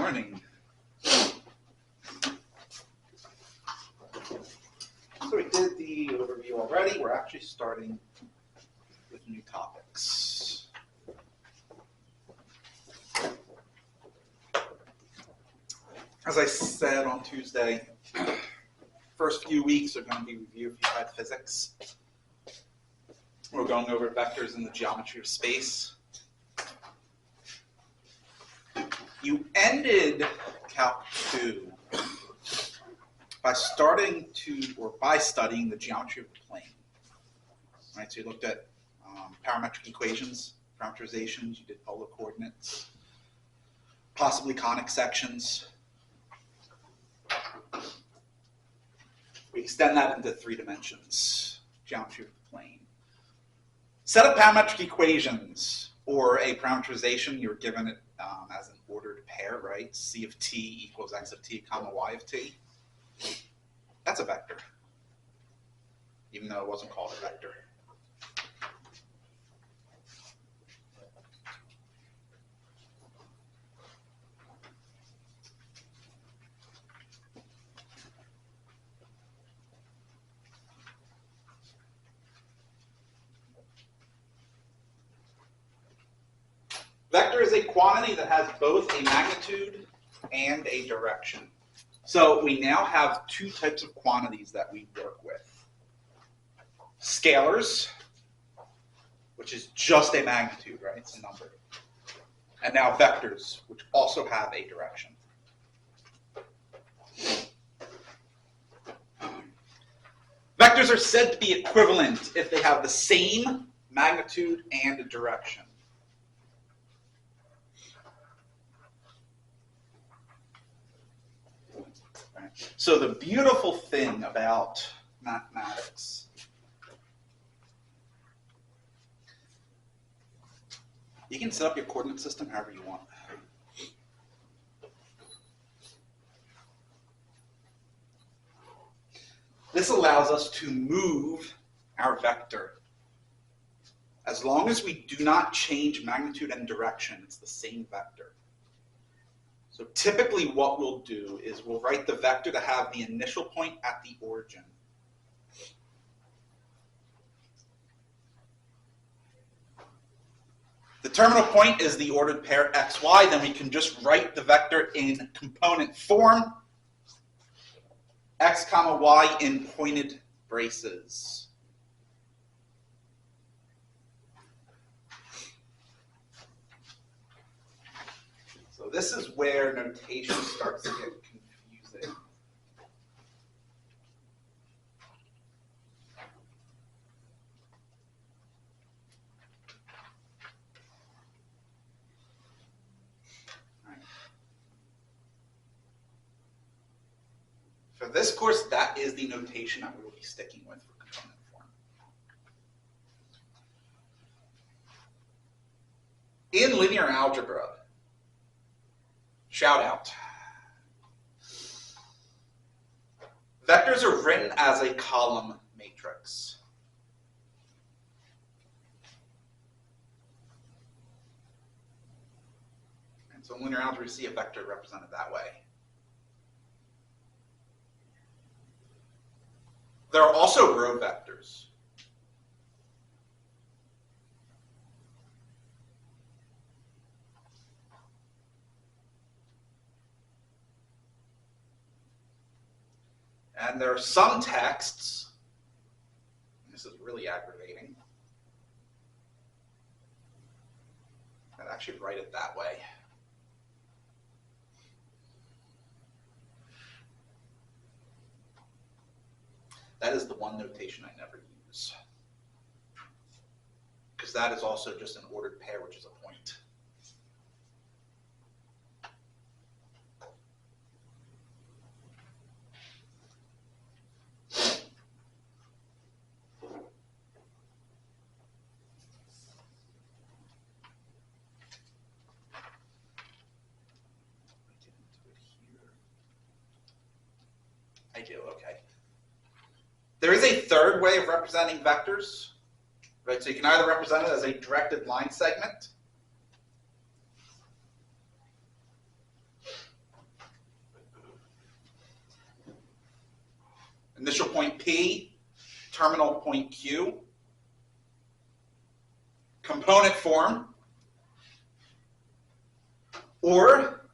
morning. So we did the overview already. We're actually starting with new topics. As I said on Tuesday, first few weeks are going to be review if you had physics. We're going over vectors in the geometry of space. You ended Calc 2 by studying the geometry of the plane. Right, so you looked at parametric equations, parameterizations, you did polar coordinates, possibly conic sections. We extend that into 3 dimensions, geometry of the plane. Set of parametric equations, or a parameterization, you're given it as an ordered pair, right? C of t equals x of t comma y of t. That's a vector, even though it wasn't called a vector. Vector is a quantity that has both a magnitude and a direction. So we now have 2 types of quantities that we work with. Scalars, which is just a magnitude, right? It's a number. And now vectors, which also have a direction. Vectors are said to be equivalent if they have the same magnitude and a direction. So the beautiful thing about mathematics, you can set up your coordinate system however you want. This allows us to move our vector. As long as we do not change magnitude and direction, it's the same vector. So typically what we'll do is we'll write the vector to have the initial point at the origin. The terminal point is the ordered pair xy, then we can just write the vector in component form, x comma y in pointed braces. So this is where notation starts to get confusing. Right. For this course, that is the notation that we will be sticking with for component form. In linear algebra, shout out. Vectors are written as a column matrix. And so in linear algebra, we see a vector represented that way. There are also row vectors. And there are some texts, and this is really aggravating, that actually write it that way. That is the one notation I never use, because that is also just an ordered pair, which is a point. I do, okay. There is a third way of representing vectors, right? So you can either represent it as a directed line segment, point P, terminal point Q, component form, or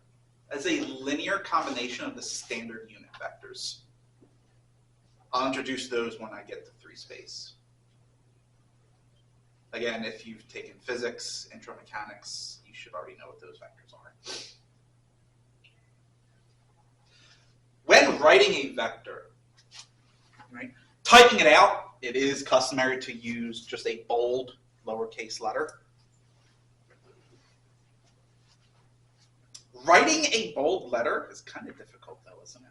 as a linear combination of the standard unit vectors. I'll introduce those when I get to 3-space. Again, if you've taken physics, intro mechanics, you should already know what those vectors are. When writing a vector, right, typing it out, it is customary to use just a bold lowercase letter. Writing a bold letter is kind of difficult though, isn't it?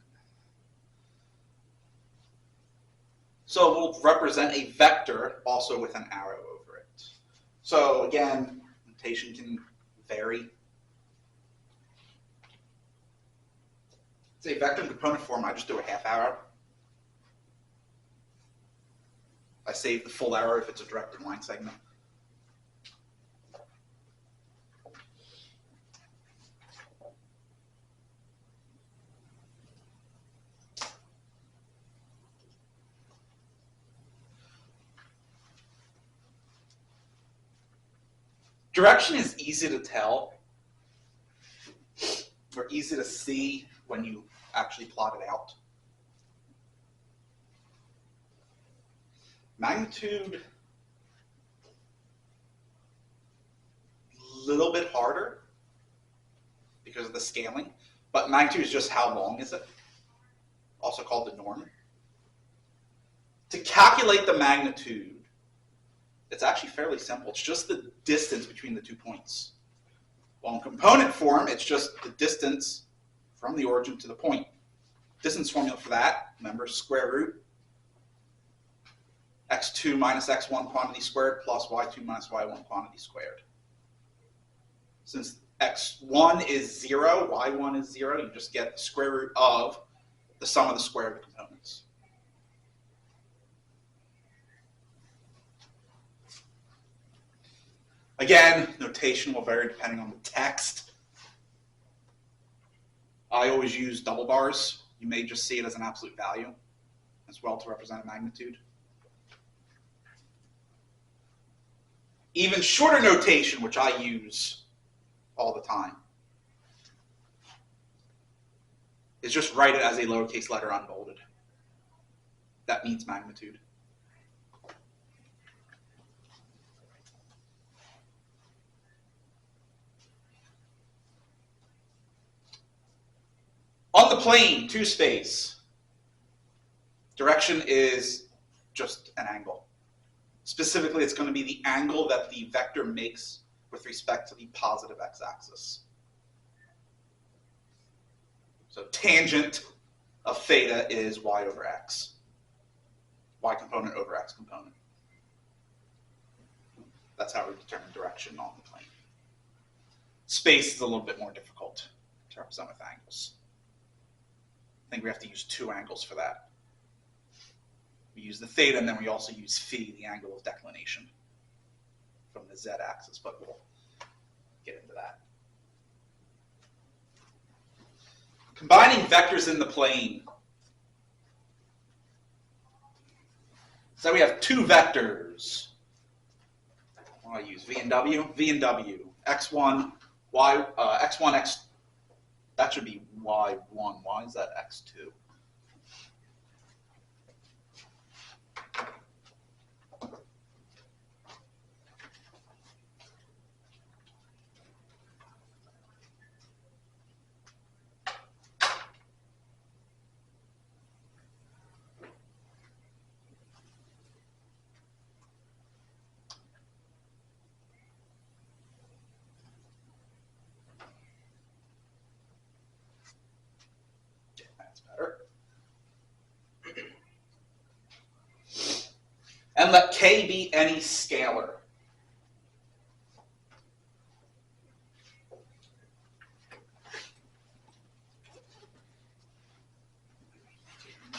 So we'll represent a vector also with an arrow over it. So again, notation can vary. Say vector in component form, I just do a half arrow. I save the full arrow if it's a directed line segment. Direction is easy to tell, or easy to see when you actually plot it out. Magnitude, a little bit harder because of the scaling, but magnitude is just how long is it, also called the norm. To calculate the magnitude, it's actually fairly simple. It's just the distance between the 2 points. Well, in component form, it's just the distance from the origin to the point. Distance formula for that, remember, square root x2 minus x1 quantity squared plus y2 minus y1 quantity squared. Since x1 is 0, y1 is 0, you just get the square root of the sum of the square of the components. Again, notation will vary depending on the text. I always use double bars. You may just see it as an absolute value as well to represent a magnitude. Even shorter notation, which I use all the time, is just write it as a lowercase letter unbolded. That means magnitude. On the plane, 2-space, direction is just an angle. Specifically, it's going to be the angle that the vector makes with respect to the positive x-axis. So tangent of theta is y over x. Y component over x component. That's how we determine direction on the plane. Space is a little bit more difficult to represent with angles. I think we have to use 2 angles for that. We use the theta, and then we also use phi, the angle of declination, from the z-axis, but we'll get into that. Combining vectors in the plane. So we have 2 vectors. I'll use v and w. V and w. X1, y, x1, x. That should be y1. Why is that x2? And let k be any scalar.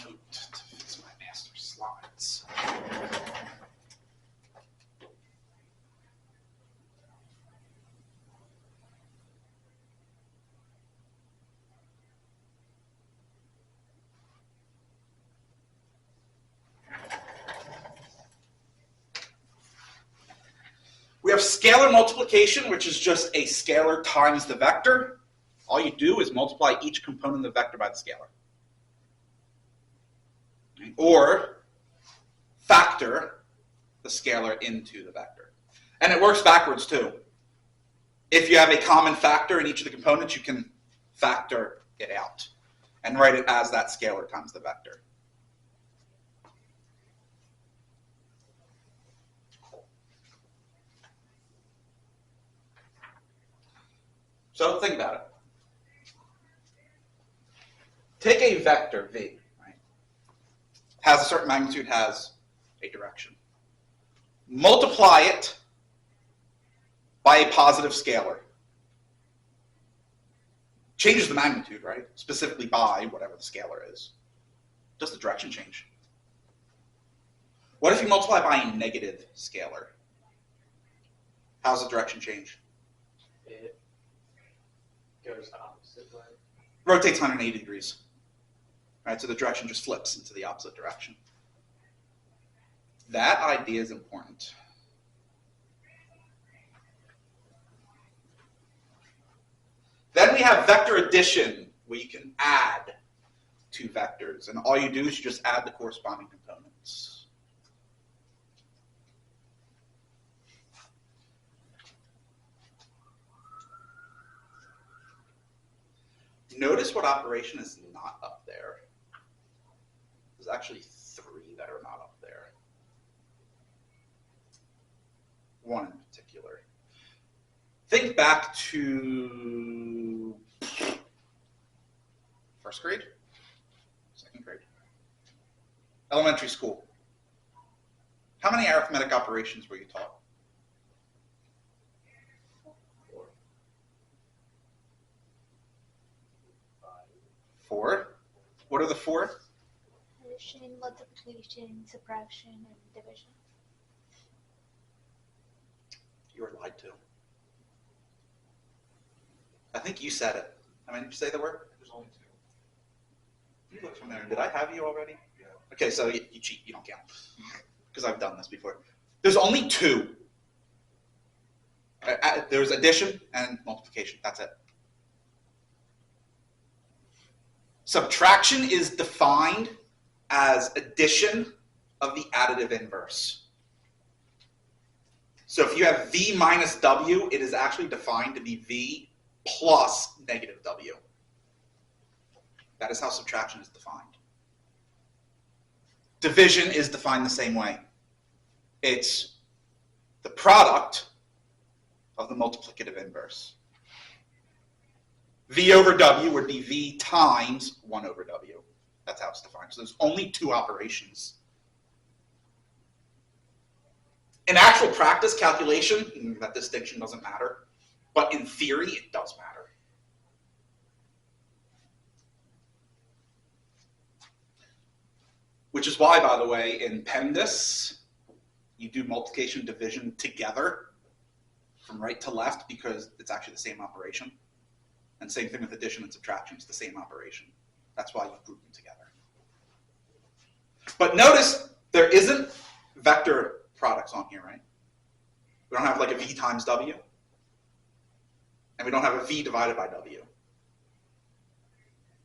Note to fix my master slides. have scalar multiplication, which is just a scalar times the vector. All you do is multiply each component of the vector by the scalar. Or factor the scalar into the vector. And it works backwards too. If you have a common factor in each of the components, you can factor it out and write it as that scalar times the vector. So think about it. Take a vector, v, right? Has a certain magnitude, has a direction. Multiply it by a positive scalar. Changes the magnitude, right? Specifically by whatever the scalar is. Does the direction change? What if you multiply by a negative scalar? How does the direction change? It goes the opposite way. Rotates 180 degrees. Right, so the direction just flips into the opposite direction. That idea is important. Then we have vector addition, where you can add two vectors. And all you do is you just add the corresponding components. Notice what operation is not up there. There's actually three that are not up there. One in particular. Think back to first grade, second grade, elementary school. How many arithmetic operations were you taught? 4. 4. What are the 4? Addition, multiplication, subtraction, and division. You were lied to. I think you said it. I mean, did you say the word? There's only 2. You look familiar. Did I have you already? Yeah. Okay, so you cheat. You don't count. Because I've done this before. There's only 2. There's addition and multiplication. That's it. Subtraction is defined as addition of the additive inverse. So if you have v minus w, it is actually defined to be v plus negative w. That is how subtraction is defined. Division is defined the same way. It's the product of the multiplicative inverse. V over w would be v times 1 over w. That's how it's defined. So there's only 2 operations. In actual practice calculation, that distinction doesn't matter. But in theory, it does matter. Which is why, by the way, in PEMDAS, you do multiplication and division together from right to left because it's actually the same operation. And same thing with addition and subtraction, it's the same operation. That's why you group them together. But notice there isn't vector products on here, right? We don't have like a v times w. And we don't have a v divided by w.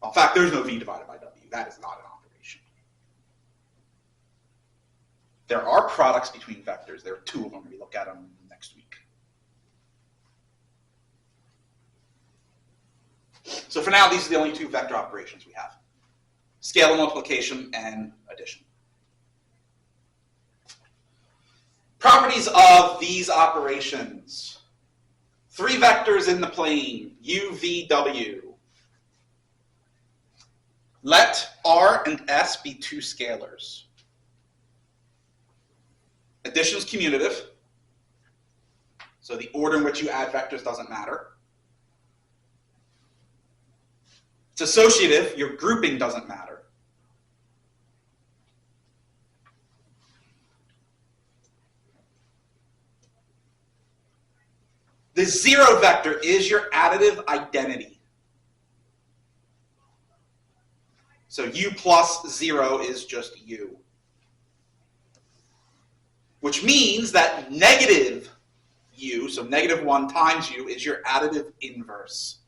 Well, in fact, there's no v divided by w. That is not an operation. There are products between vectors. There are 2 of them. We look at them next week. So for now, these are the only 2 vector operations we have. Scalar multiplication and addition. Properties of these operations. 3 vectors in the plane, u, v, w. Let r and s be 2 scalars. Addition is commutative, so the order in which you add vectors doesn't matter. It's associative, your grouping doesn't matter. The 0 vector is your additive identity. So u plus 0 is just u. Which means that negative u, so -1 times u is your additive inverse.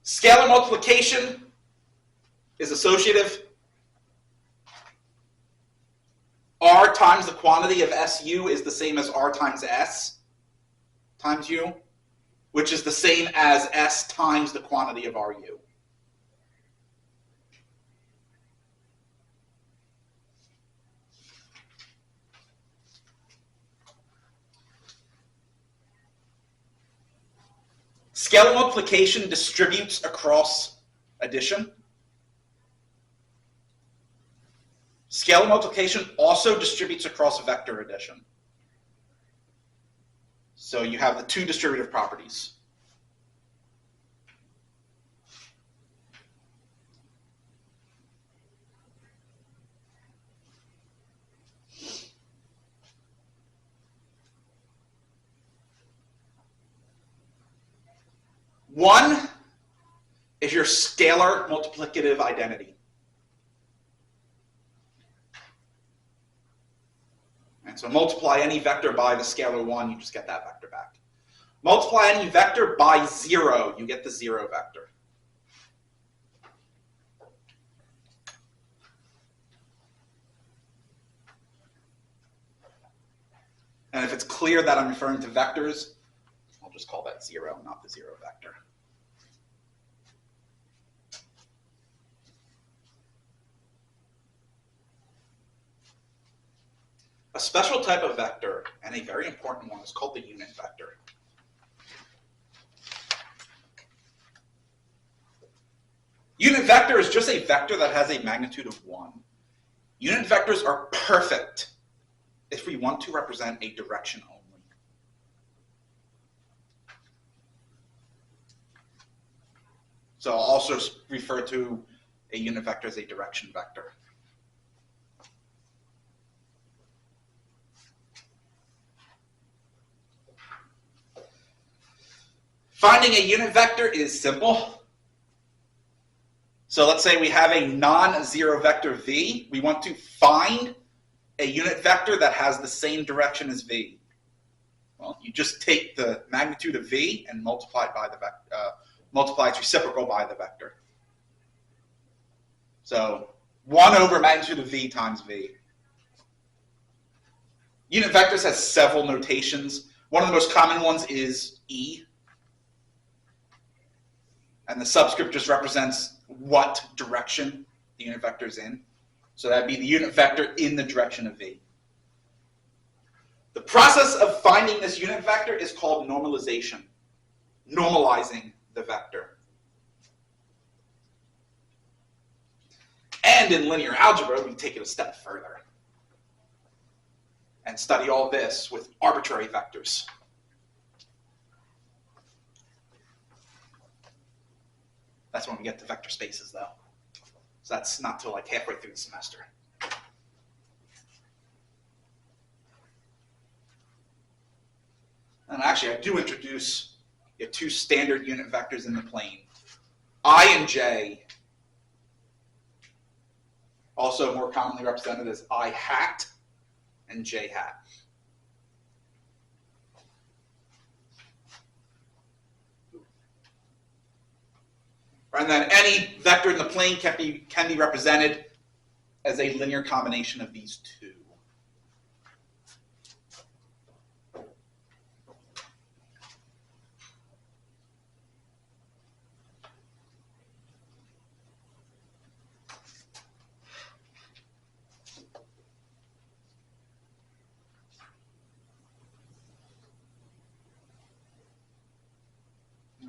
Scalar multiplication is associative. R times the quantity of SU is the same as R times S times U, which is the same as S times the quantity of RU. Scalar multiplication distributes across addition. Scalar multiplication also distributes across vector addition. So you have the two distributive properties. One is your scalar multiplicative identity. And so multiply any vector by the scalar 1, you just get that vector back. Multiply any vector by 0, you get the 0 vector. And if it's clear that I'm referring to vectors, I'll just call that 0, not the 0 vector. A special type of vector, and a very important one, is called the unit vector. Unit vector is just a vector that has a magnitude of 1. Unit vectors are perfect if we want to represent a direction only. So I'll also refer to a unit vector as a direction vector. Finding a unit vector is simple. So let's say we have a non-zero vector v. We want to find a unit vector that has the same direction as v. Well, you just take the magnitude of v and multiply it by the multiply its reciprocal by the vector. So 1 over magnitude of v times v. Unit vectors has several notations. One of the most common ones is e. And the subscript just represents what direction the unit vector is in. So that'd be the unit vector in the direction of v. The process of finding this unit vector is called normalization, normalizing the vector. And in linear algebra, we take it a step further and study all this with arbitrary vectors. That's when we get to vector spaces, though. So that's not till like halfway through the semester. And actually, I do introduce two standard unit vectors in the plane. I and j, also more commonly represented as I hat and j hat. And then any vector in the plane can be represented as a linear combination of these two.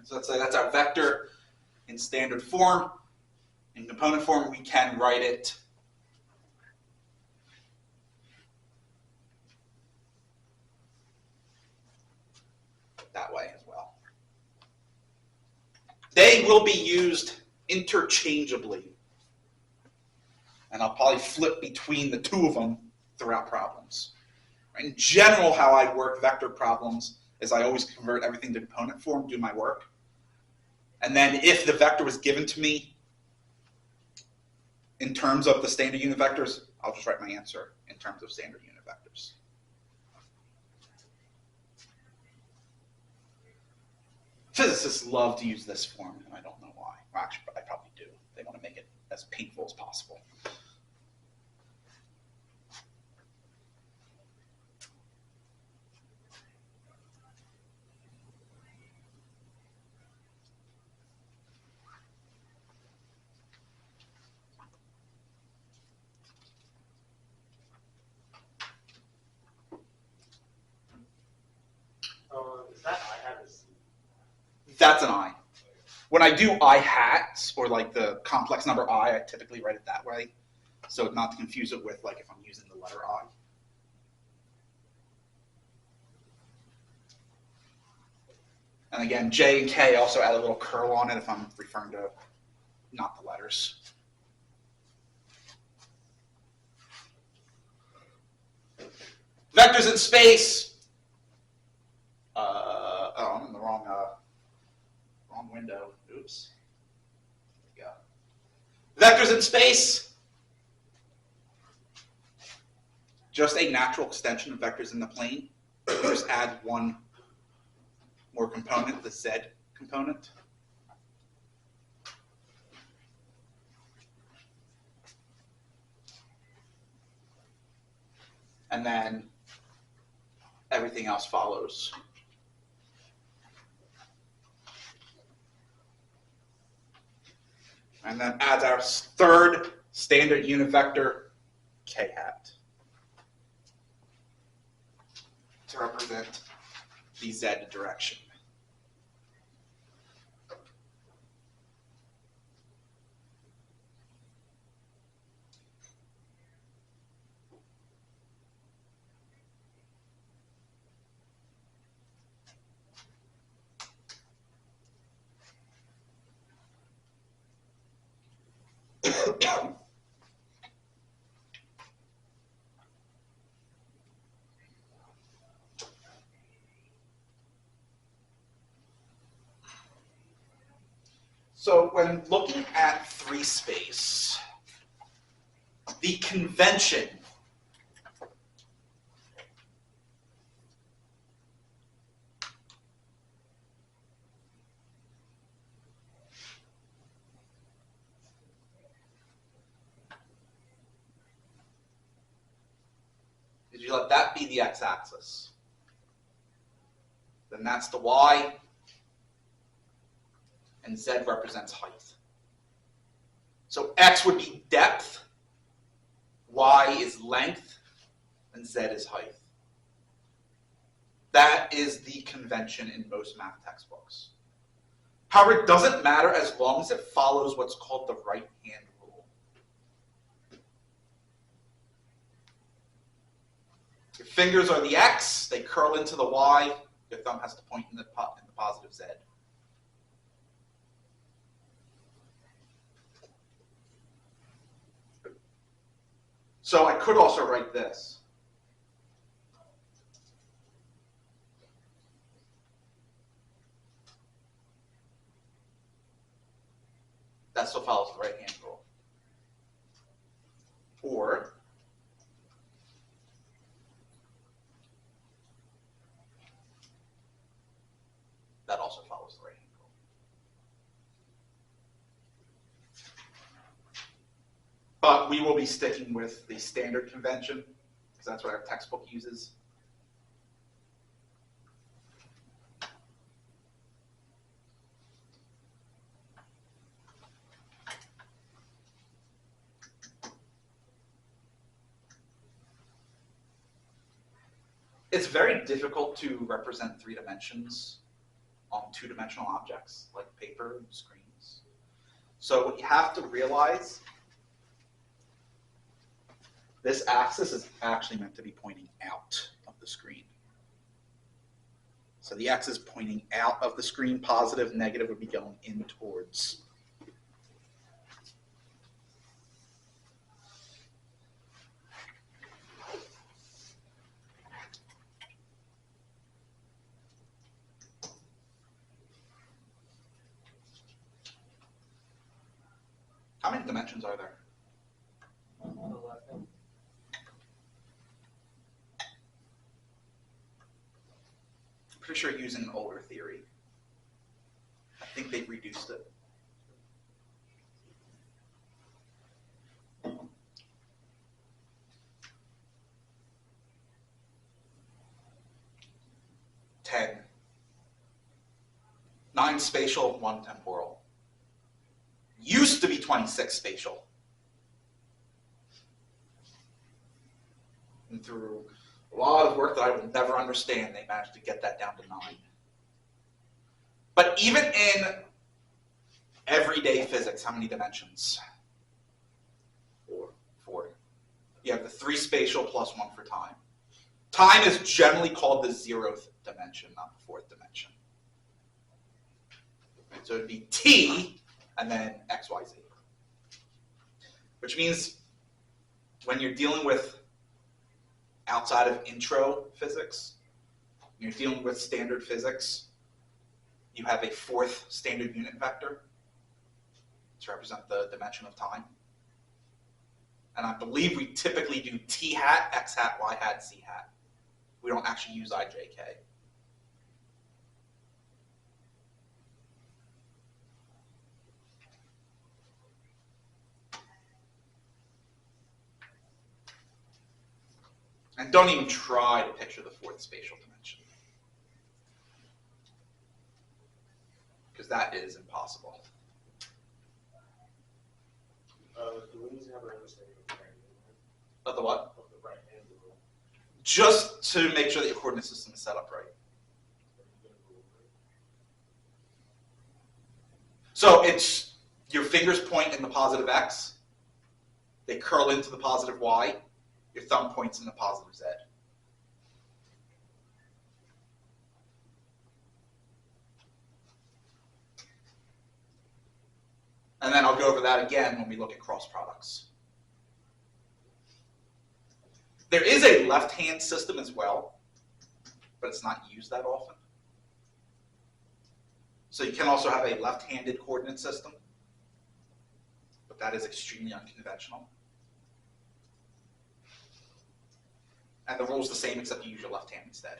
So let's say that's our vector in standard form. In component form, we can write it that way as well. They will be used interchangeably. And I'll probably flip between the two of them throughout problems. In general, how I work vector problems, is I always convert everything to component form, do my work. And then if the vector was given to me in terms of the standard unit vectors, I'll just write my answer in terms of standard unit vectors. Physicists love to use this form, and I don't know why. Well, actually, I probably do. They want to make it as painful as possible. Is that I have a C? That's an I. When I do I hats, or like the complex number I typically write it that way, so not to confuse it with like if I'm using the letter I. And again, J and K also add a little curl on it if I'm referring to not the letters. Vectors in space. Oh, I'm in the wrong window. Oops. There we go. Vectors in space. Just a natural extension of vectors in the plane. Just add one more component, the Z component. And then everything else follows. And then adds our third standard unit vector, K hat, to represent the Z direction. So when looking at free space, the convention is you let that be the x-axis. Then that's the y, and z represents height. So x would be depth, y is length, and z is height. That is the convention in most math textbooks. However, it doesn't matter as long as it follows what's called the right-hand rule. Your fingers are the x, they curl into the y, your thumb has to point in the positive z. So I could also write this. That still follows the right-hand rule. Or that also follows the right-hand rule. But we will be sticking with the standard convention, because that's what our textbook uses. It's very difficult to represent 3 dimensions on 2-dimensional objects like paper and screens. So what you have to realize, this axis is actually meant to be pointing out of the screen. So the x is pointing out of the screen, positive, negative would be going in towards. How many dimensions are there? 11. Pretty sure using an older theory. I think they've reduced it. Ten. 9 spatial, 1 temporal. Used to be 26 spatial. And through a lot of work that I will never understand, they managed to get that down to 9. But even in everyday physics, how many dimensions? 4. You have the 3 spatial plus 1 for time. Time is generally called the 0th dimension, not the 4th dimension. So it would be t and then x, y, z. Which means when you're dealing with outside of intro physics, you're dealing with standard physics, you have a 4th standard unit vector to represent the dimension of time. And I believe we typically do t hat, x hat, y hat, z hat. We don't actually use ijk. And don't even try to picture the 4th spatial dimension, because that is impossible. Do we need to have an understanding of the right angle? Of the what? Of the right angle. Just to make sure that your coordinate system is set up right. So it's your fingers point in the positive x, they curl into the positive y, your thumb points in the positive z. And then I'll go over that again when we look at cross products. There is a left-hand system as well, but it's not used that often. So you can also have a left-handed coordinate system, but that is extremely unconventional. And the rule's the same except you use your left hand instead.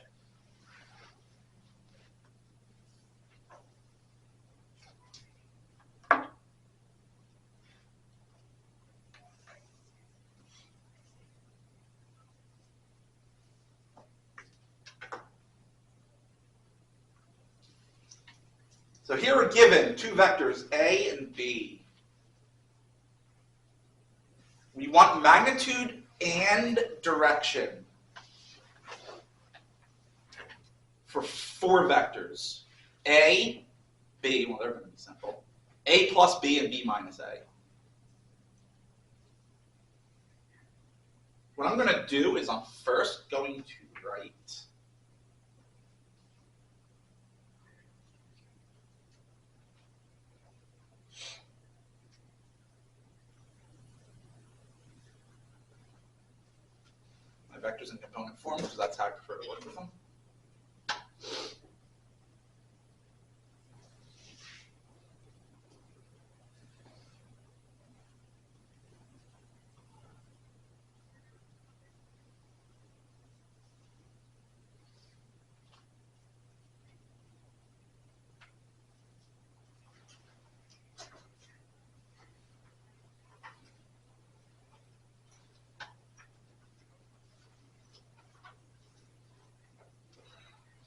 So here are given 2 vectors, A and B. We want magnitude and direction for 4 vectors. A, B, well, they're going to be simple. A plus B and B minus A. What I'm going to do is I'm first going to write my vectors in component form, because that's how I prefer to work with them.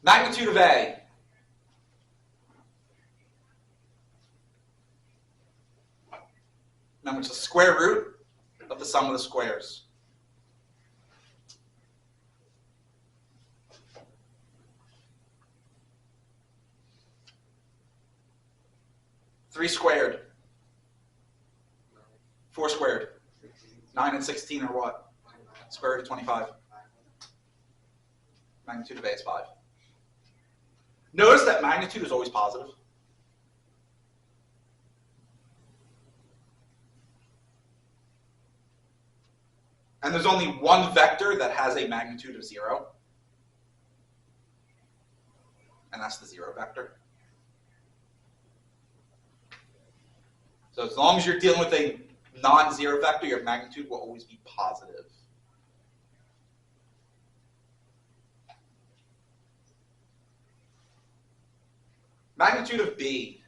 Magnitude of A. Remember, it's the square root of the sum of the squares. Three squared. 4 squared. 9 and 16 are what? Square root of 25. Magnitude of A is 5. Notice that magnitude is always positive. And there's only one vector that has a magnitude of 0. And that's the 0 vector. So as long as you're dealing with a non-zero vector, your magnitude will always be positive. Magnitude of B.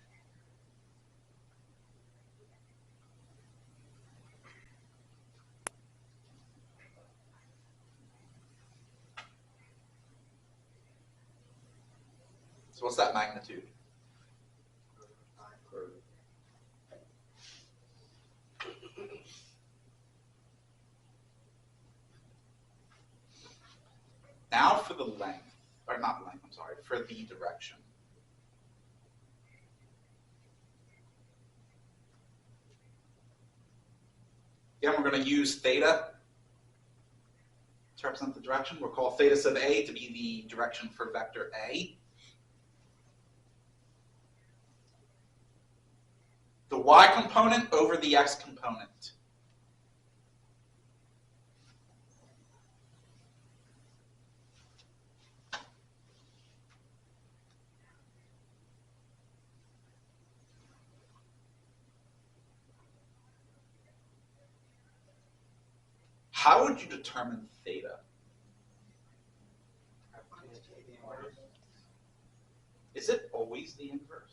So what's that magnitude? Now for the length, or not length, I'm sorry, for the direction. Again, we're going to use theta to represent the direction. We'll call theta sub A to be the direction for vector A. The y component over the x component. How would you determine theta? Is it always the inverse?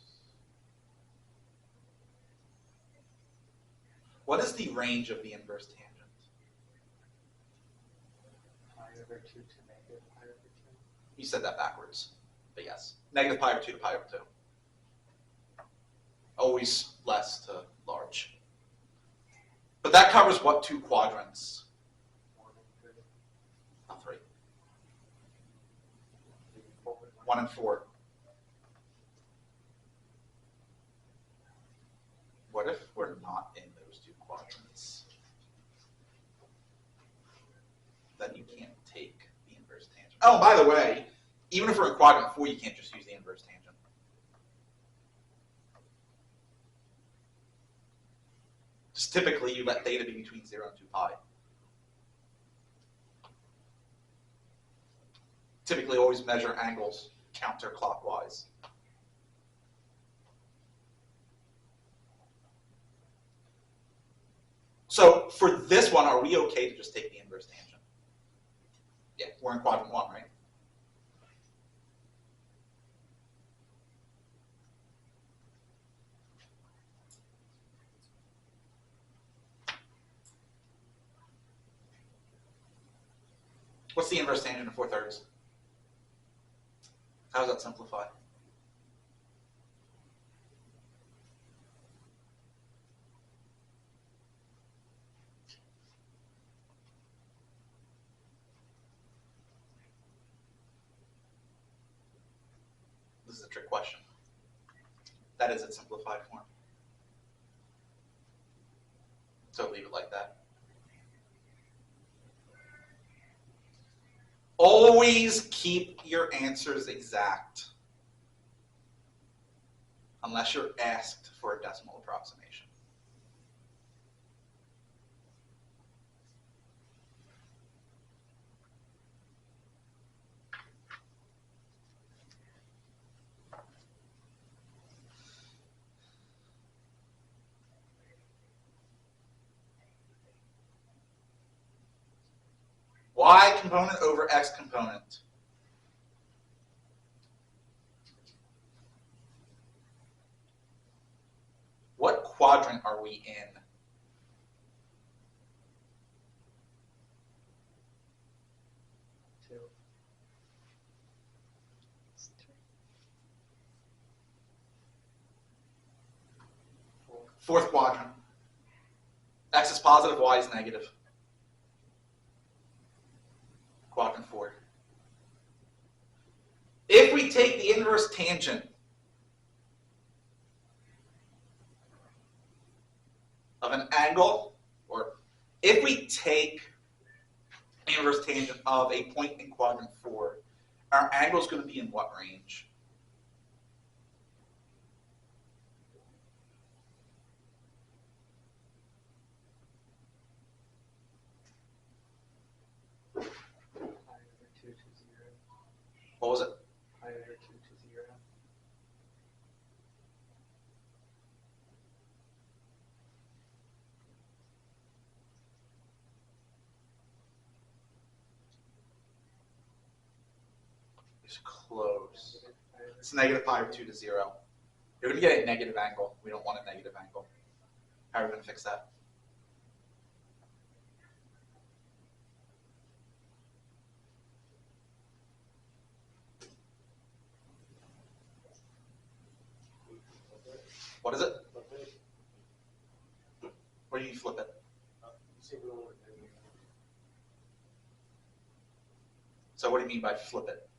What is the range of the inverse tangent? Pi over 2 to negative pi over 2. You said that backwards, but yes. Negative pi over 2 to pi over 2. Always less to large. But that covers what two quadrants? 1 and 3. Not 3. 4 1 and 4. What if we're not in those two quadrants? Then you can't take the inverse tangent. Oh, by the way, even if we're in quadrant 4, you can't just use the inverse tangent. Just typically, you let theta be between 0 and 2 pi. Typically, always measure angles counterclockwise. So for this one, are we okay to just take the inverse tangent? Yeah, we're in quadrant 1, right? What's the inverse tangent of 4/3? How does that simplify? This is a trick question. That is its simplified form. So leave it like that. Always keep your answers exact, unless you're asked for a decimal approximation. Y component over X component. What quadrant are we in? Two. Four. Fourth quadrant. X is positive, Y is negative. Quadrant 4. If we take the inverse tangent of an angle, or if we take the inverse tangent of a point in quadrant 4, our angle is going to be in what range? Pi over 2 to 0. What was it? Pi over 2 to 0. It's close. It's negative pi over 2 to 0. You're going to get a negative angle. We don't want a negative angle. How are we going to fix that? What is it? Where do you flip it? So what do you mean by flip it?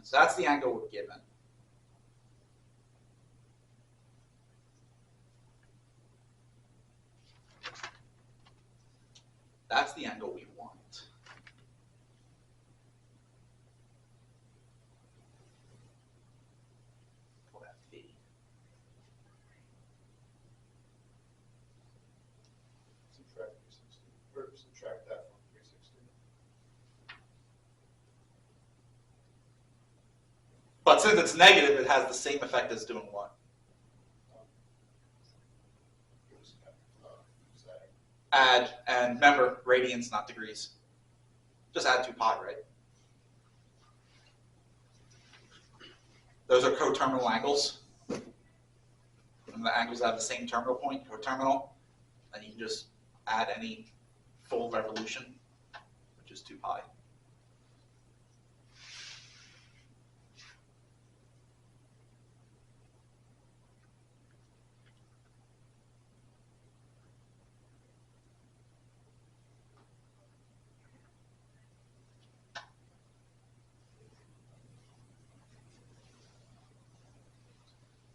So that's the angle we're given. That's the angle we want. Call that phi. Subtract 360, or subtract that from 360. But since it's negative, it has the same effect as doing what? Add, and remember, radians, not degrees. Just add 2 pi, right? Those are coterminal angles. And the angles that have the same terminal point, coterminal. And you can just add any full revolution, which is 2 pi.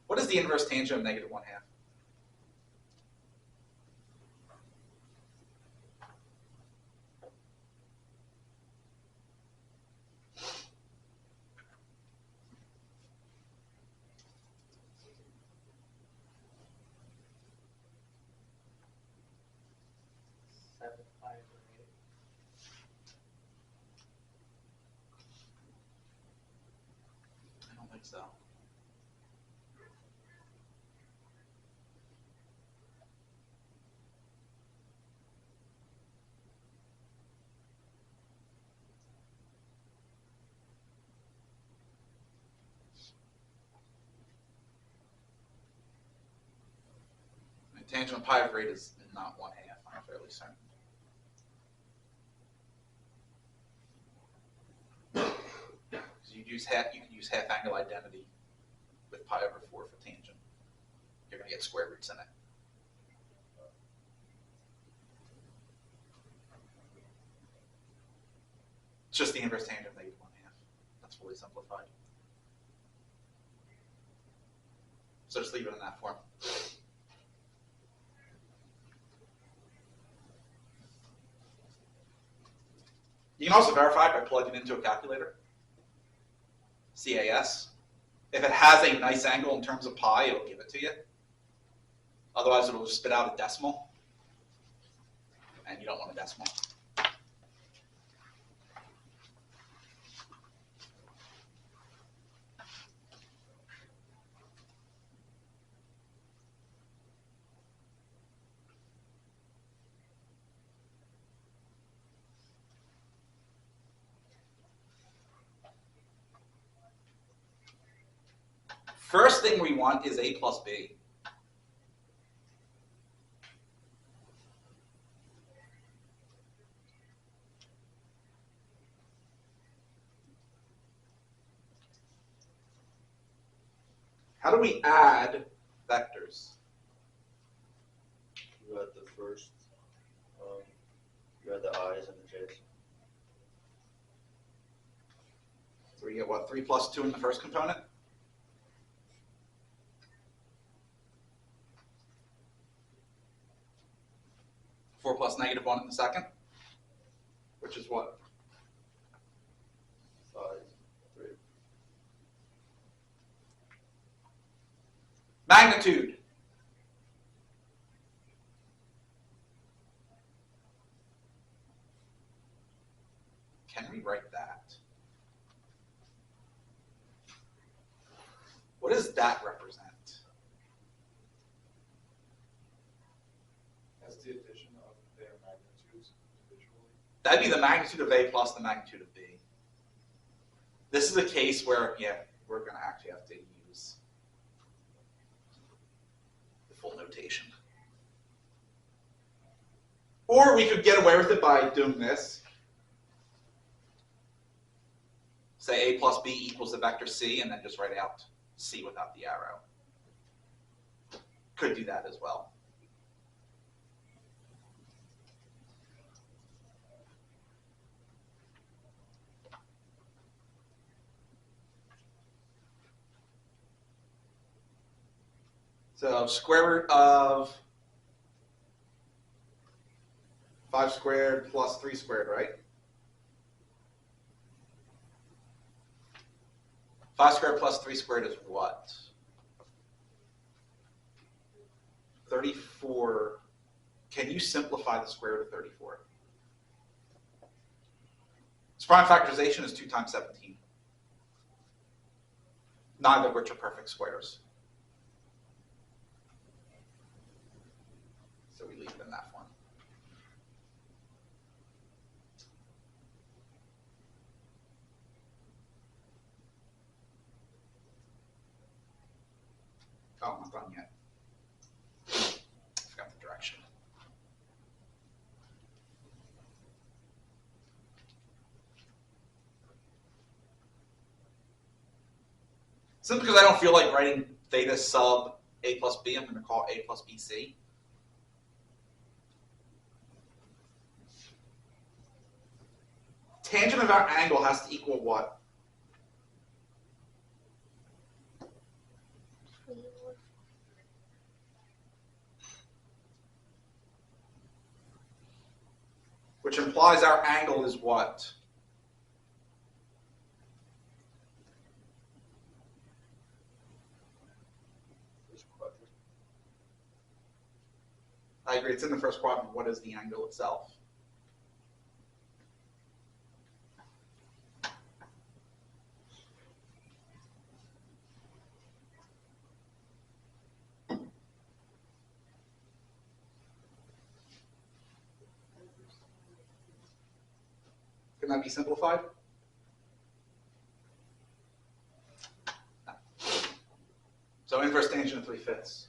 What is the inverse tangent of negative 1/2? I don't think so. The tangent of pi over 8 is not 1/2, I'm fairly certain. Because you can use half angle identity with pi over 4 for tangent. You're going to get square roots in it. It's just the inverse tangent of negative 1/2. That's fully simplified. So just leave it in that form. You can also verify by plugging into a calculator. CAS. If it has a nice angle in terms of pi, it'll give it to you. Otherwise, it'll just spit out a decimal. And you don't want a decimal. First thing we want is a plus b. How do we add vectors? You had the first, you had the i's and the j's. So we get what, 3 plus 2 in the first component? Four plus negative 1 in the second? which is what? 5, 3. Magnitude. Can we write that? What does that represent? That's the addition of their magnitudes individually. That'd be the magnitude of A plus the magnitude of B. This is a case where, yeah, we're going to actually have to use the full notation. Or we could get away with it by doing this. Say A plus B equals the vector C, and then just write out C without the arrow. Could do that as well. So square root of 5 squared plus 3 squared, right? 5 squared plus 3 squared is what? 34. Can you simplify the square root of 34? Its prime factorization is 2 times 17. Neither of which are perfect squares. So we leave it in that form. Oh, I'm not done yet. Forgot the direction. Simply because I don't feel like writing theta sub A plus B, I'm going to call A plus BC. Tangent of our angle has to equal what? 3. Which implies our angle is what? First quadrant. I agree, it's in the first quadrant. What is the angle itself? Can that be simplified? No. So inverse tangent of 3/5.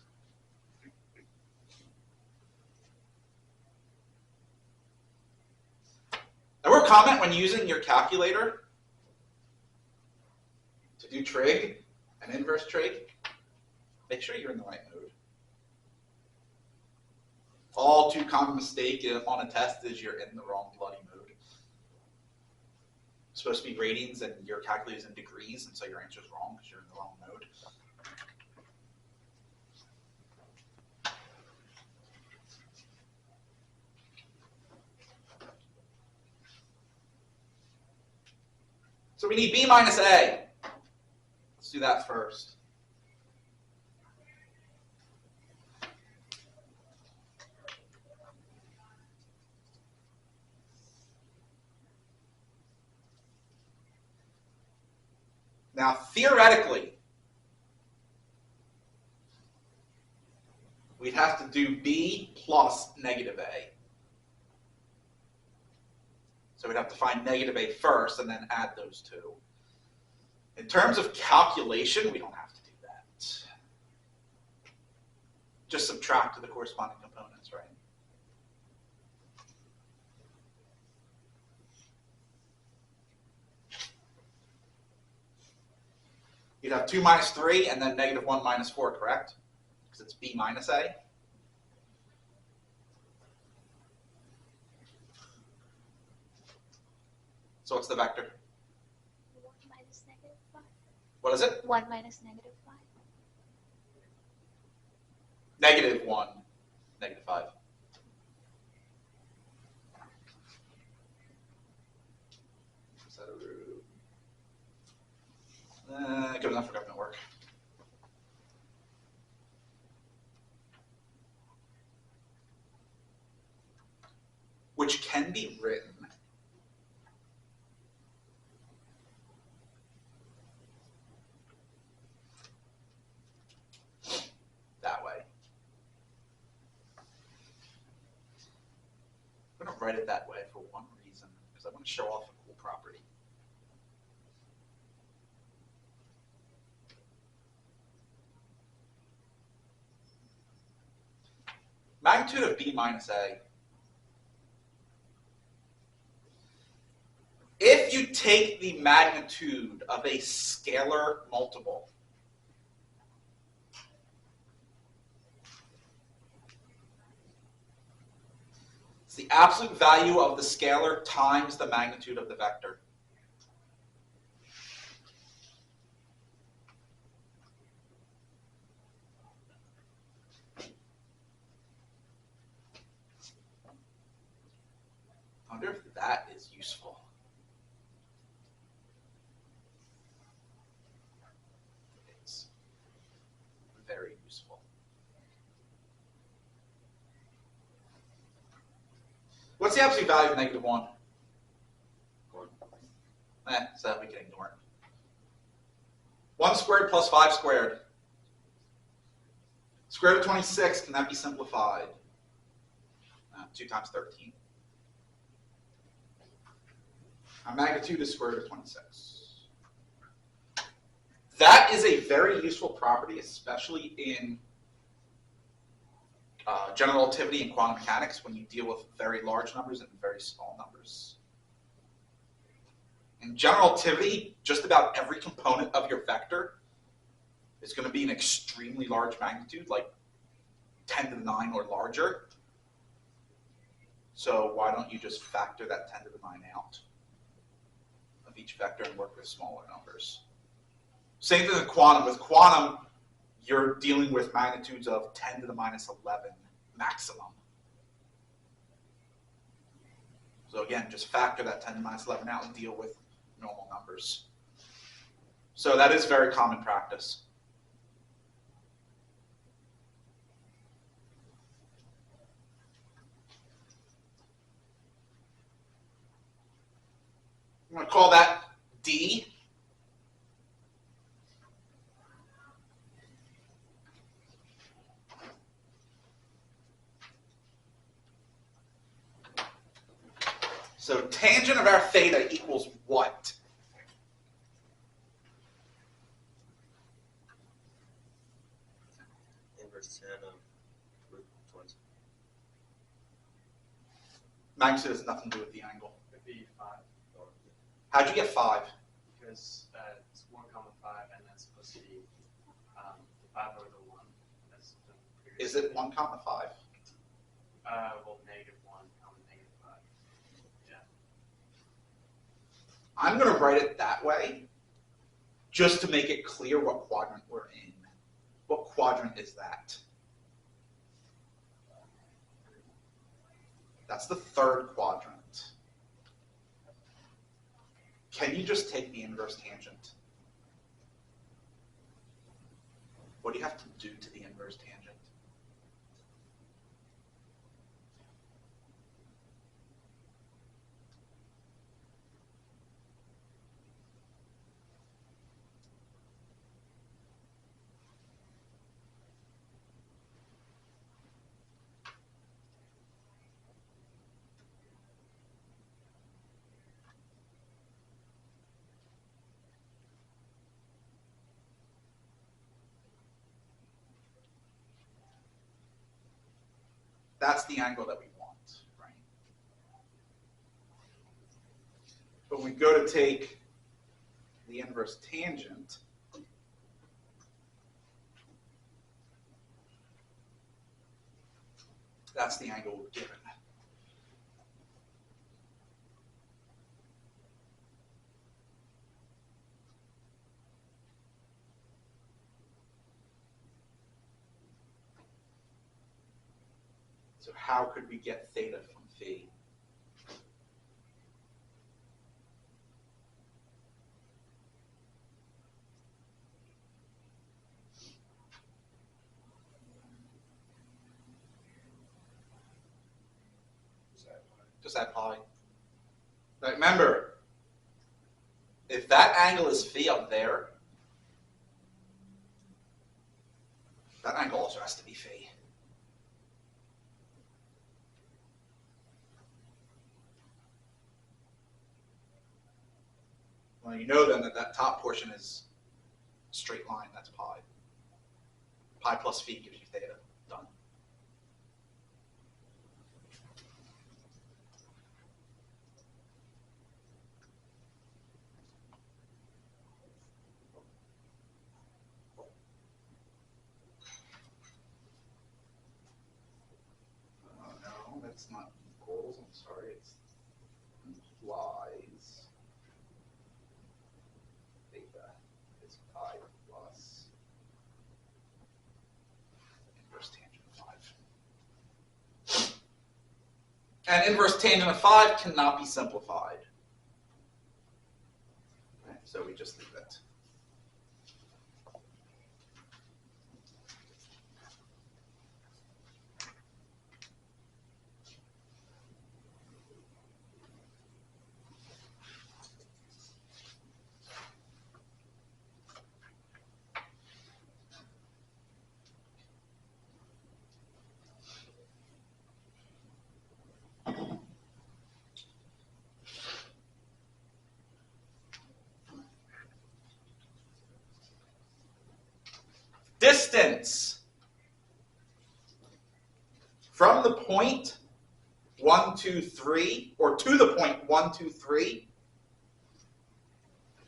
Now, we're comment when using your calculator to do trig, an inverse trig, make sure you're in the right mode. All too common mistake on a test is you're in the wrong bloody mode. It's supposed to be ratings and your calculator is in degrees, and so your answer is wrong because you're in the wrong mode. So we need B minus A. Let's do that first. Now, theoretically, we'd have to do B plus negative A. So we'd have to find negative A first and then add those two. In terms of calculation, we don't have to do that. Just subtract to the corresponding components, right? You'd have 2 minus 3 and then negative 1 minus 4, correct? Because it's B minus A. So what's the vector? 1 minus negative 5. What is it? 1 minus negative 5. Negative 1, negative 5. good enough for government work. Which can be written that way. I'm going to write it that way for one reason, because I want to show off a cool property. Magnitude of b minus a. If you take the magnitude of a scalar multiple, it's the absolute value of the scalar times the magnitude of the vector. I wonder if that is useful. It's very useful. What's the absolute value of negative 1? 1. So we can ignore it. 1 squared plus 5 squared. Square root of 26, can that be simplified? 2 times 13. Our magnitude is square root of 26. That is a very useful property, especially in general relativity and quantum mechanics when you deal with very large numbers and very small numbers. In general relativity, just about every component of your vector is going to be an extremely large magnitude, like 10 to the 9 or larger. So why don't you just factor that 10 to the 9 out of each vector and work with smaller numbers? Same thing with quantum. With quantum, you're dealing with magnitudes of 10 to the minus 11 maximum. So again, just factor that 10 to the minus 11 out and deal with normal numbers. So that is very common practice. I'm going to call that D. So tangent of our theta equals what? Inverse tan of root 20. Magnitude has nothing to do with the angle. It'd be 5, How'd you get 5? because it's 1 comma 5, and that's supposed to be 5 over the 1. That's the previous. Is it 1 comma 5? Well, negative 1 comma negative 5. Yeah. I'm going to write it that way just to make it clear what quadrant we're in. What quadrant is that? That's the third quadrant. Can you just take the inverse tangent? What do you have to do to the inverse tangent? That's the angle that we want, right? But when we go to take the inverse tangent, that's the angle we're given. So how could we get theta from phi? Just add pi. Now remember, if that angle is phi up there, that angle also has to be phi. Well, you know then that that top portion is a straight line. That's pi. Pi plus phi gives you theta. Done. Oh no, that's not equals. I'm sorry. It's implies theta is pi plus inverse tangent of 5. And inverse tangent of 5 cannot be simplified. Okay, so we just leave it. Distance from the point 1, 2, 3, or to the point 1, 2, 3.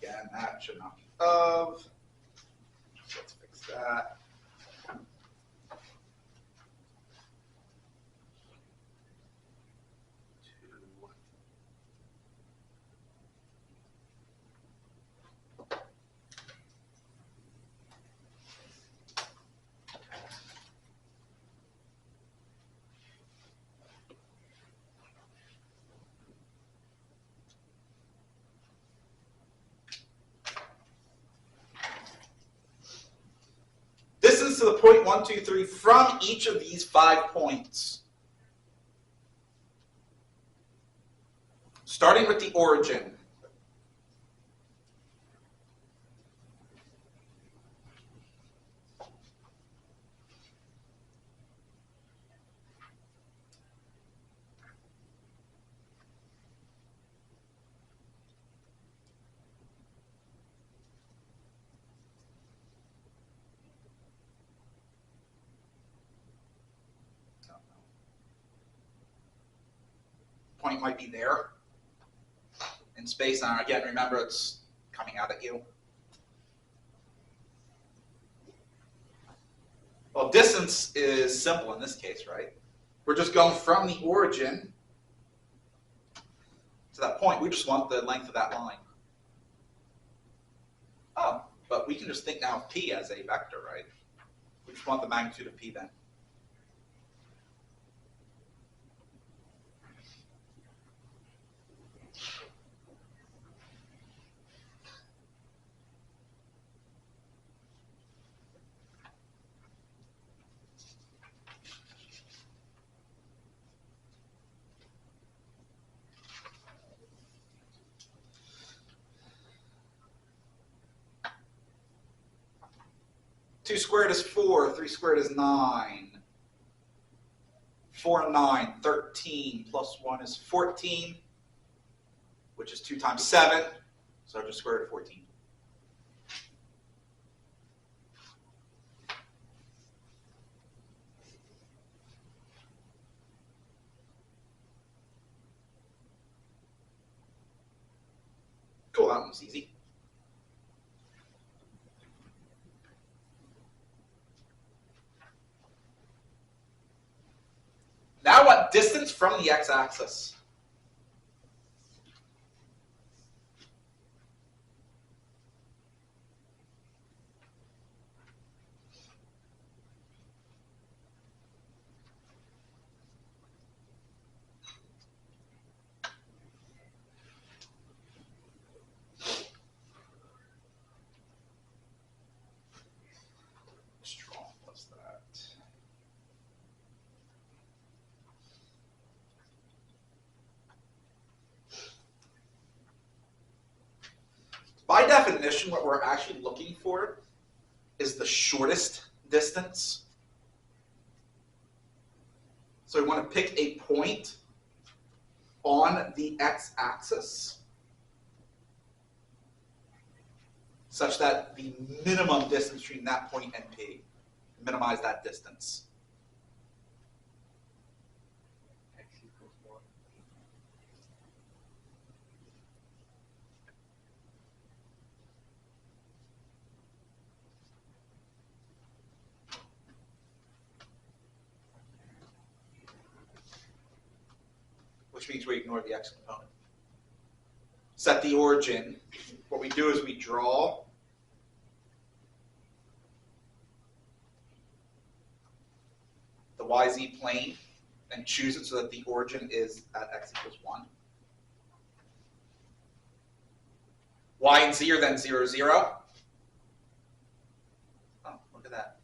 Again, that should not be of. Let's fix that. Distance to the point 1, 2, 3 from each of these 5 points. Starting with the origin. Point might be there in space. And again, remember it's coming out at you. Well, distance is simple in this case, right? We're just going from the origin to that point. We just want the length of that line. Oh, but we can just think now of p as a vector, right? We just want the magnitude of p then. Two squared is 4, 3 squared is 9. 4 and 9, 13, plus 1 is 14, which is 2 times 7, so I just square root of 14. Cool, that one was easy. Now what distance from the x-axis? Strong plus that. definition, what we're actually looking for is the shortest distance. So we want to pick a point on the x-axis such that the minimum distance between that point and P, minimize that distance. X equals 1. Which means we ignore the x component. Set the origin. What we do is we draw the YZ plane and choose it so that the origin is at x equals 1. Y and Z are then 0, 0. Oh, look at that.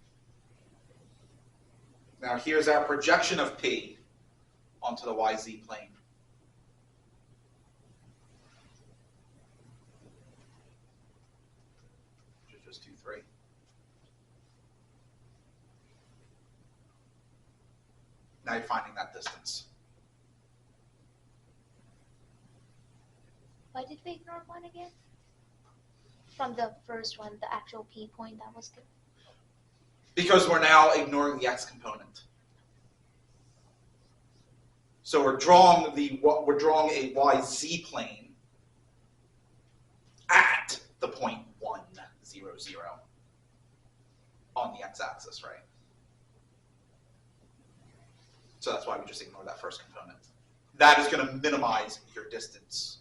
Now here's our projection of P onto the YZ plane. Which is just 2, 3. Now you're finding that distance. Why did we ignore 1 again? From the first one, the actual P point that was given. Because we're now ignoring the x component. So we're drawing a YZ plane at the point 1, 0, 0 on the x-axis, right? So that's why we just ignore that first component. That is going to minimize your distance.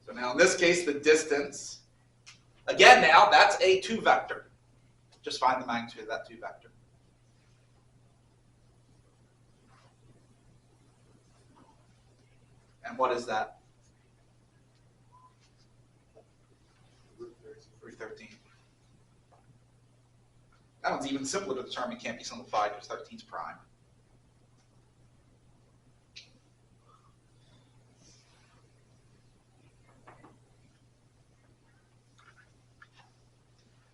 So now in this case, the distance, again now, that's a 2 vector. Just find the magnitude of that 2 vector. And what is that? 313. That one's even simpler to determine, can't be simplified because 13 is prime.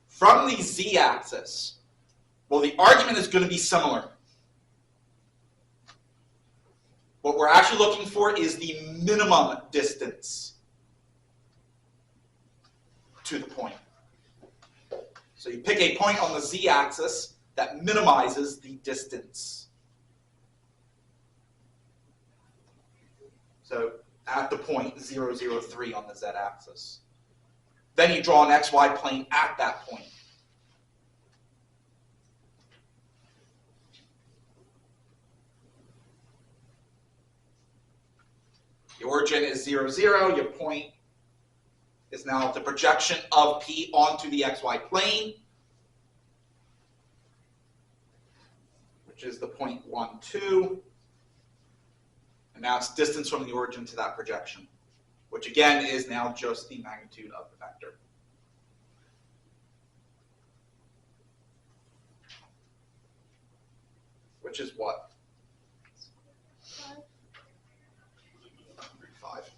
From the z-axis, well, the argument is going to be similar. What we're actually looking for is the minimum distance to the point. So you pick a point on the z-axis that minimizes the distance. So at the point 0, 0, 3 on the z-axis. Then you draw an xy plane at that point. The origin is 0, 0. Your point is now the projection of P onto the xy plane, which is the point 1, 2. And now it's distance from the origin to that projection, which again is now just the magnitude of the vector. Which is what? 5.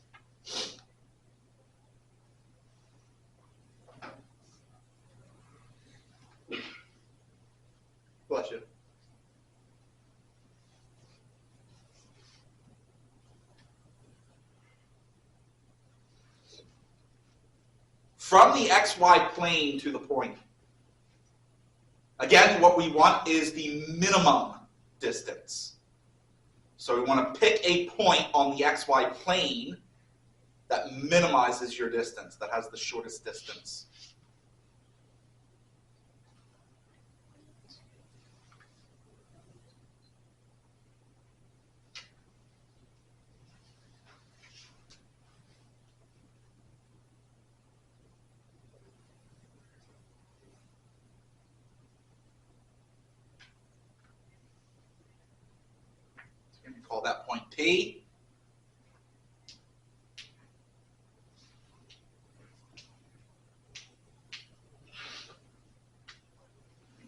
Bless you. From the xy plane to the point. Again, what we want is the minimum distance. So we want to pick a point on the xy plane that minimizes your distance, that has the shortest distance. Call that point P.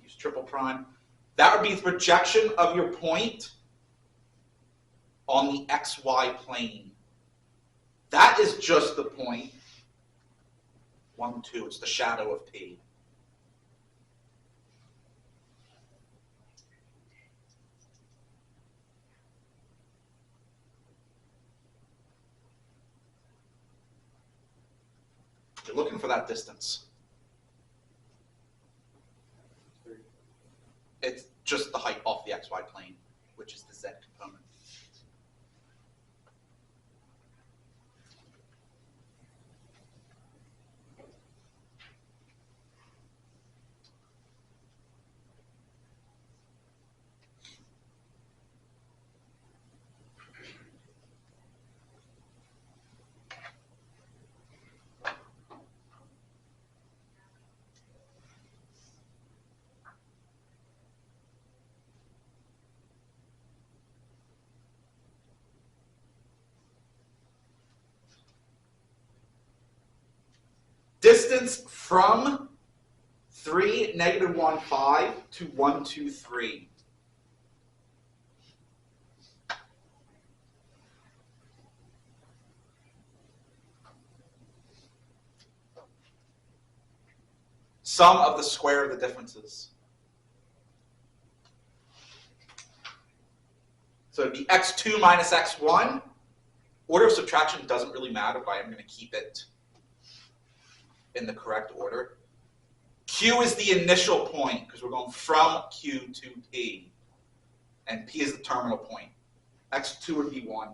Use triple prime. That would be the projection of your point on the xy plane. That is just the point. 1, 2, it's the shadow of P. You're looking for that distance. It's just the height off the xy plane, which is the z component. Distance from 3, negative 1, 5 to 1, 2, 3. Sum of the square of the differences. So it'd be x2 minus x1. Order of subtraction doesn't really matter, but I'm going to keep it in the correct order. Q is the initial point, because we're going from Q to P. And P is the terminal point. X2 would be 1.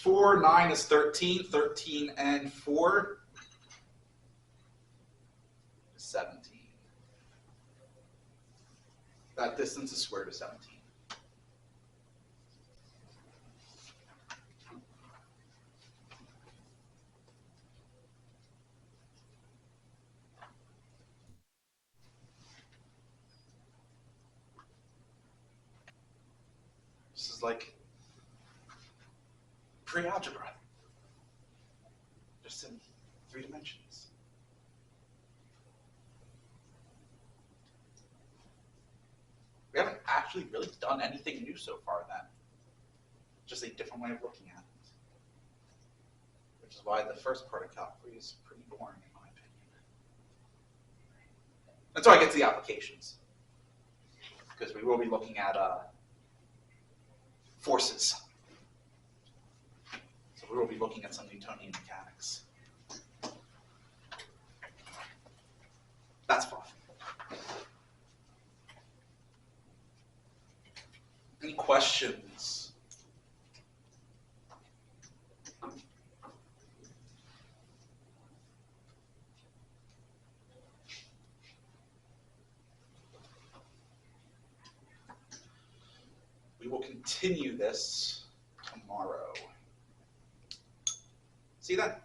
Four, 9 is 13. 13 and 4 is 17. That distance is square root of 17. This is like pre-algebra, just in 3 dimensions. We haven't actually really done anything new so far then. Just a different way of looking at it. Which is why the first part of calculus is pretty boring in my opinion. Until I get to the applications. Because we will be looking at forces. So we will be looking at some Newtonian mechanics. That's fun. Any questions? We will continue this tomorrow. See you then.